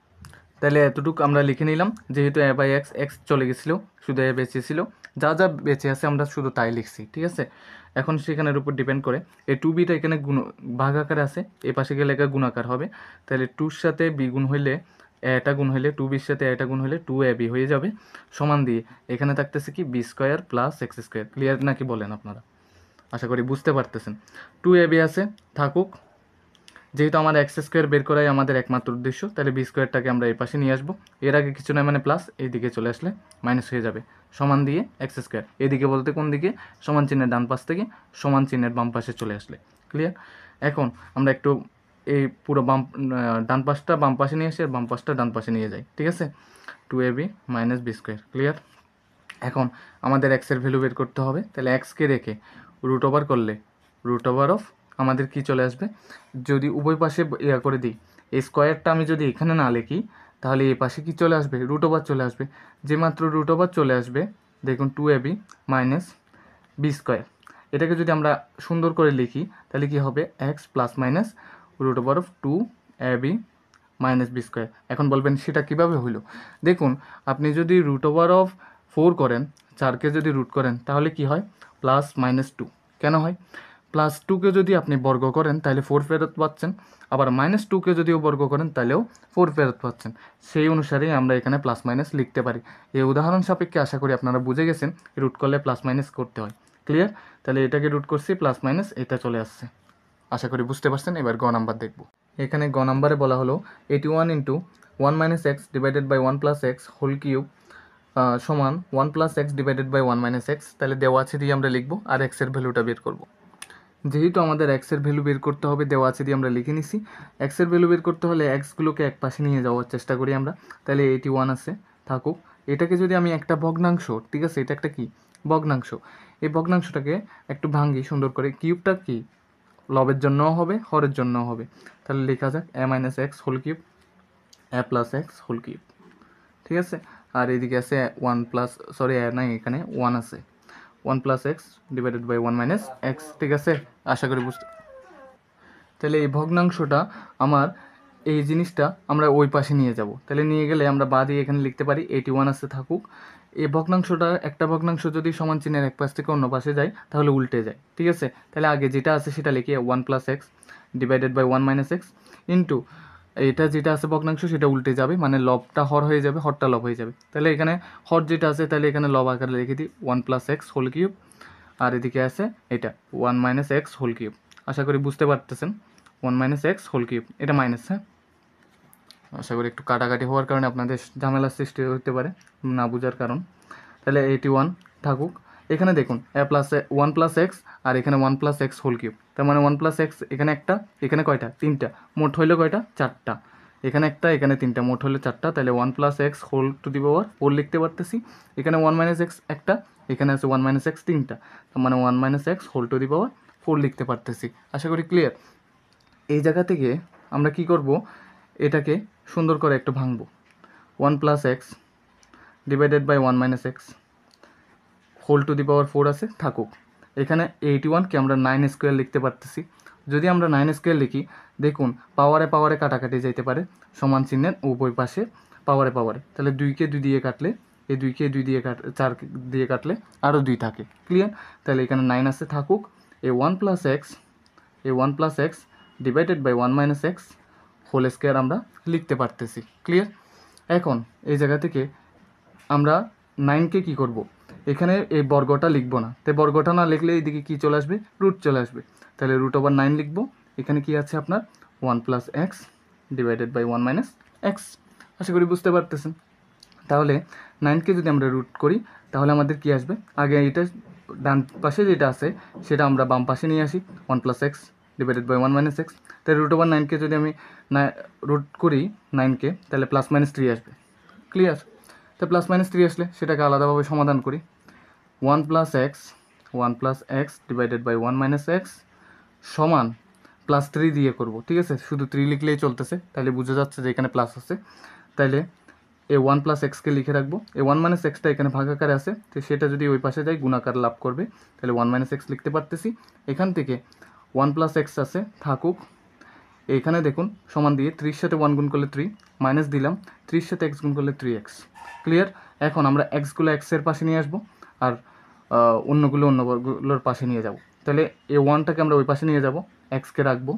তাহলে এতটুকু আমরা লিখে নিলাম। যেহেতু এ বাই এক্স এক্স চলে গেছিলো, শুধু এ বেঁচে ছিল, যা যা বেঁচে আছে আমরা শুধু তাই লিখছি। ঠিক আছে? এখন সেখানের উপর ডিপেন্ড করে এই 2bটা এখানে ভাগ আকারে আছে, এ পাশে গেলে এটা গুণাকার হবে। তাহলে 2-র সাথে বি গুণ হইলে এটা গুণ হইলে 2bর সাথে এটা গুণ হইলে 2ab হয়ে যাবে। সমান দিয়ে এখানে থাকতেছে কি? B square plus x square. Clear নাকি বলেন আপনারা? আশা করি বুঝতে পারতেছেন। 2ab আছে, থাকুক। যেহেতু আমার এক্স স্কোয়ার বের করাই আমাদের একমাত্র উদ্দেশ্য, তাহলে বি স্কোয়ারটাকে আমরা এই পাশে নিয়ে আসবো। এর আগে কিছু নয় মানে প্লাস, এই দিকে চলে আসলে মাইনাস হয়ে যাবে। সমান দিয়ে এক্স স্কোয়ার, এদিকে বলতে কোন দিকে? সমান চিহ্নের ডান পাশ থেকে সমান চিহ্নের বাম পাশে চলে আসলে। ক্লিয়ার? এখন আমরা একটু এই পুরো ডান পাশটা বাম পাশে নিয়ে আসি আর বাম পাশটা ডান পাশে নিয়ে যাই। ঠিক আছে? 2ab minus b square. Clear? এখন আমাদের এক্সের ভ্যালু বের করতে হবে। তাহলে এক্সকে রেখে রুট ওভার করলে রুট ওভার অফ আমাদের কি চলে আসবে, যদি উভয় পাশে ইয়া করে দিই, এই স্কোয়ারটা আমি যদি এখানে না লিখি তাহলে এই পাশে কি চলে আসবে, রুট ওভার চলে আসবে। যে মাত্র রুট ওভার চলে আসবে, দেখুন 2ab মাইনাস বি স্কোয়ার। এটাকে যদি আমরা সুন্দর করে লিখি তাহলে কি হবে, x plus minus root over of 2ab minus b square. এখন বলবেন সেটা কিভাবে হইলো? দেখুন, আপনি যদি রুট ওভার অফ 4 করেন, 4কে যদি রুট করেন তাহলে কি হয়, প্লাস মাইনাস 2। কেন হয়? প্লাস 2কে যদি আপনি বর্গ করেন তাহলে 4 ফেরত পাচ্ছেন, আবার মাইনাস 2কে যদিও বর্গ করেন তাহলেও 4 ফেরত পাচ্ছেন। সেই অনুসারেই আমরা এখানে প্লাস মাইনাস লিখতে পারি। এই উদাহরণ সাপেক্ষে আশা করি আপনারা বুঝে গেছেন রুট করলে প্লাস মাইনাস করতে হয়। ক্লিয়ার? তাহলে এটাকে রুট করছি, প্লাস মাইনাস এটা চলে আসছে। আশা করি বুঝতে পারছেন। এবার গ নাম্বার দেখব। এখানে গ নাম্বারে বলা হলো 81 into 1 minus x divided by 1 plus x whole cube সমান 1 plus x divided by 1 minus x. তাহলে দেওয়া আছে দিয়ে আমরা লিখবো আর এক্সের ভ্যালুটা বের করব। যেহেতু আমাদের এক্সের ভ্যালু বের করতে হবে, দেওয়া আছে দিয়ে আমরা লিখে নিছি। এক্সের ভ্যালু বের করতে হলে এক্সগুলোকে এক পাশে নিয়ে যাওয়ার চেষ্টা করি আমরা। তাহলে 81 আছে থাকুক। এটাকে যদি আমি একটা ভগ্নাংশ, ঠিক আছে, এটা একটা কি ভগ্নাংশ, এই ভগ্নাংশটাকে একটু ভাঙ্গি সুন্দর করে। কিউবটা কি লবের জন্যও হবে, হরের জন্যও হবে। তাহলে লেখা যাক এ minus x whole cube, A plus x whole cube. ঠিক আছে, আর এদিকে আছে 1 প্লাস, সরি এ নাই, এখানে 1 আছে, 1 plus x divided by 1 minus x. ঠিক আছে, আশা করি বুঝতে। তাহলে এই ভগ্নাংশটা আমার, এই জিনিসটা আমরা ওই পাশে নিয়ে যাব। তাহলে নিয়ে গেলে আমরা বা দিয়ে এখানে লিখতে পারি 81 আছে থাকুক। এই ভগ্নাংশটা, একটা ভগ্নাংশ যদি সমান চিহ্নের এক পাশ থেকে অন্য পাশে যায় তাহলে উল্টে যায়। ঠিক আছে, তাহলে আগে যেটা আছে সেটা লিখি 1 plus x divided by 1 minus x into এটা যেটা আছে ভগ্নাংশ সেটা উল্টে যাবে, মানে লবটা হর হয়ে যাবে, হরটা লব হয়ে যাবে। তাহলে এখানে হর যেটা আছে তাহলে এখানে লব আকারে লিখে দিই 1 প্লাস এক্স হোল কিউব, আর এদিকে আছে এটা 1 মাইনাস এক্স হোল কিউব। আশা করি বুঝতে পারতেছেন, 1 মাইনাস এক্স হোল কিউব, এটা মাইনাস। হ্যাঁ, আশা করি একটু কাটাকাটি হওয়ার কারণে আপনাদের ঝামেলার সৃষ্টি হতে পারে না বুঝার কারণ। তাহলে 81 থাকুক। এখানে দেখুন এ প্লাস 1 প্লাস এক্স আর এখানে 1 প্লাস এক্স হোল কিউব, তার মানে 1 প্লাস এক্স এখানে একটা, এখানে কয়টা, 3টা, মোট হইলো কয়টা, 4টা। এখানে একটা, এখানে 3টা, মোট হলো 4টা। তাহলে 1 plus x whole to the power 4 লিখতে পারতেছি। এখানে 1 মাইনাস এক্স একটা, এখানে আছে 1 মাইনাস এক্স 3টা, তার মানে 1 minus x whole to the power 4 লিখতে পারতেছি। আশা করি ক্লিয়ার। এই জায়গা থেকে আমরা কি করব, এটাকে সুন্দর করে একটু ভাঙবো। 1 plus x divided by 1 minus x whole to the power 4 আছে থাকুক। এখানে 81কে আমরা 9 স্কোয়ার লিখতে পারতেছি। যদি আমরা 9 স্কোয়ার লিখি, দেখুন পাওয়ারে পাওয়ারে কাটাকাটি যাইতে পারে, সমান চিহ্নের উভয় পাশে পাওয়ারে পাওয়ারে। তাহলে 2কে 2 দিয়ে কাটলে, এই 2কে 2 দিয়ে 4 দিয়ে কাটলে আরও 2 থাকে। ক্লিয়ার? তাহলে এখানে 9 আছে থাকুক। এই 1 প্লাস এক্স, এই 1 plus x divided by 1 minus x whole square আমরা লিখতে পারতেছি। ক্লিয়ার? এখন এই জায়গা থেকে আমরা 9কে কী করব, এখানে এই বর্গটা লিখব না। তাই বর্গটা না লিখলে এইদিকে কী চলে আসবে, রুট চলে আসবে। তাহলে রুট ওভার 9 লিখব। এখানে কি আছে আপনার 1 plus x divided by 1 minus x. আশা করি বুঝতে পারতেছেন। তাহলে 9কে যদি আমরা রুট করি তাহলে আমাদের কি আসবে, আগে এটা ডান পাশে যেটা আছে সেটা আমরা বাম পাশে নিয়ে আসি, 1 plus x divided by 1 minus x. তাহলে রুট ওভার 9কে যদি আমি রুট করি 9কে, তাহলে প্লাস মাইনাস 3 আসবে। ক্লিয়ার? তো প্লাস মাইনাস 3 আসলে সেটাকে আলাদাভাবে সমাধান করি। 1 plus x divided by 1 minus x সমান প্লাস 3 দিয়ে করব। ঠিক আছে, শুধু 3 লিখলেই চলতেছে, তাহলে বুঝে যাচ্ছে যে এখানে প্লাস আছে। তাহলে এই 1 প্লাস এক্সকে লিখে রাখবো। এই 1 মাইনাস এক্সটা এখানে ভাগাকারে আছে, তো সেটা যদি ওই পাশে যায় গুণাকার লাভ করবে। তাহলে 1 মাইনাস এক্স লিখতে পারতেছি। এখান থেকে 1 প্লাস এক্স আছে থাকুক। এইখানে দেখুন সমান দিয়ে 3 সাথে 1 গুণ করলে 3, মাইনাস দিলাম 3 সাথে এক্স গুণ করলে 3x। ক্লিয়ার? এখন আমরা এক্সগুলো এক্সের পাশে নিয়ে আসবো আর অন্যগুলোর পাশে নিয়ে যাব। তাহলে এই 1টাকে আমরা ওই পাশে নিয়ে যাব, এক্সকে রাখবো।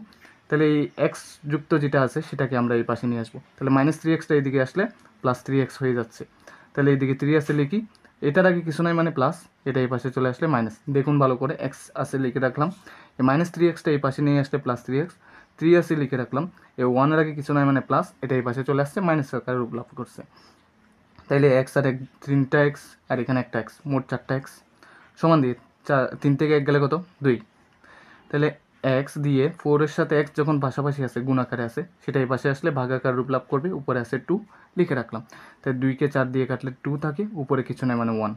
তাহলে এই এক্স যুক্ত যেটা আছে সেটাকে আমরা এই পাশে নিয়ে আসবো। তাহলে মাইনাস 3xটা এইদিকে আসলে প্লাস 3x হয়ে যাচ্ছে। তাহলে এইদিকে 3 আছে লিখি, এটার আগে কিছু নয় মানে প্লাস, এটা এই পাশে চলে আসলে মাইনাস। দেখুন ভালো করে, এক্স আছে লিখে রাখলাম, এই মাইনাস 3xটা এই পাশে নিয়ে আসলে প্লাস 3x, 3 আছে লিখে রাখলাম, এই 1-এর আগে কিছু নয় মানে প্লাস, এটা এই পাশে চলে আসছে, মাইনাস আকারে রূপ লাভ করছে। তাইলে এক্স আর 3টা এক্স আর এখানে একটা এক্স, মোট 4টা এক্স সমান দিয়ে 3 থেকে 1 গেলে কত, 2। তাহলে এক্স দিয়ে 4-এর সাথে এক্স যখন পাশাপাশি আছে, গুণাকারে আছে, সেটা এই পাশে আসলে ভাগাকার রূপ লাভ করবে। উপরে আছে 2 লিখে রাখলাম। তাই 2কে 4 দিয়ে কাটলে 2 থাকে, উপরে কিছু নয় মানে 1।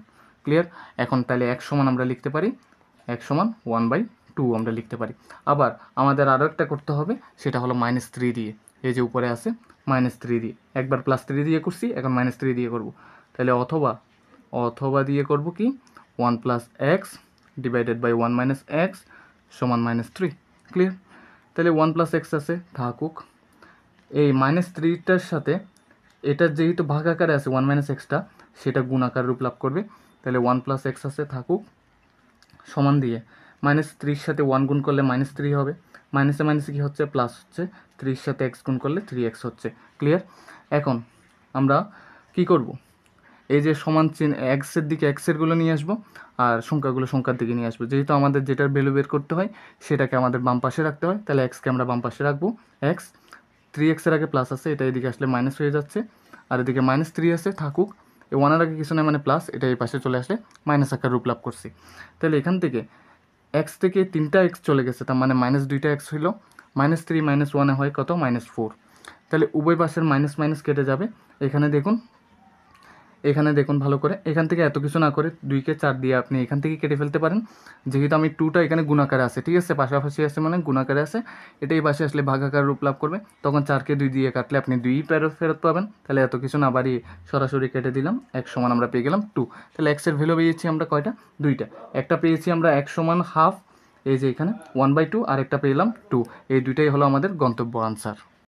ক্লিয়ার? এখন তাহলে x সমান আমরা লিখতে পারি x সমান 1/4। 2 আমরা লিখতে পারি। আবার আমাদের আরও একটা করতে হবে, সেটা হলো -3 দিয়ে। এই যে উপরে আছে -3 দিয়ে, একবার +3 দিয়ে করছি, এখন -3 দিয়ে করব। তাহলে অথবা দিয়ে করব কি 1 + x ডিভাইডেড বাই 1 - x সমান -3। ক্লিয়ার? তাহলে 1 + x আছে, থাকুক। এই -3টার সাথে এটার যেহেতু ভাগ আকারে আছে 1 - xটা, সেটা গুণ আকার রূপ লাভ করবে। তাহলে 1 + x আছে, থাকুক, সমান দিয়ে -3 সাথে 1 গুণ করলে -3 হবে, মাইনাসে মাইনাসে কি হচ্ছে, প্লাস হচ্ছে, 3 সাথে x গুণ করলে 3x হচ্ছে। ক্লিয়ার? এখন আমরা কি করব, এই যে সমান চিহ্ন এক্সের দিকে এক্সেরগুলো নিয়ে আসবো, আর সংখ্যাগুলো সংখ্যার দিকে নিয়ে আসবো। যেহেতু আমাদের যেটার ভ্যালু বের করতে হয় সেটাকে আমাদের বাম পাশে রাখতে হয়, তাহলে এক্সকে আমরা বাম পাশে রাখবো। এক্স 3xের আগে প্লাস আছে, এটা এদিকে আসলে মাইনাস হয়ে যাচ্ছে, আর এদিকে -3 আছে, থাকুক। এই 1-এর আগে কিছু নয়, মানে প্লাস, এটা এই পাশে চলে আসলে মাইনাস আকার রূপ লাভ করছি। তাহলে এখান থেকে এক্স থেকে 3টা এক্স চলে গেছে, তার মানে -2টা এক্স হইল, -3 - 1 হয় কত, -4। তাহলে উভয় পাশের মাইনাস মাইনাস কেটে যাবে। এখানে দেখুন ভালো করে, এখান থেকে এত কিছু না করে 2কে 4 দিয়ে আপনি এখান থেকে কেটে ফেলতে পারেন। যেহেতু আমি 2টা এখানে গুণাকারে আছে, ঠিক আছে, পাশাপাশি আছে মানে গুণাকারে আছে, এটাই পাশে আসলে ভাগাকার রূপ লাভ করবে, তখন 4কে 2 দিয়ে কাটলে আপনি 2ই ফেরত পাবেন। তাহলে এত কিছু না বাড়িয়ে সরাসরি কেটে দিলাম, x সমান আমরা পেয়ে গেলাম 2। তাহলে x এর ভ্যালু পেয়েছি আমরা কয়টা, 2টা। একটা পেয়েছি আমরা x সমান হাফ, এই যে এখানে 1/2, আর একটা পেলাম 2। এই দুইটাই হলো আমাদের গন্তব্য আনসার।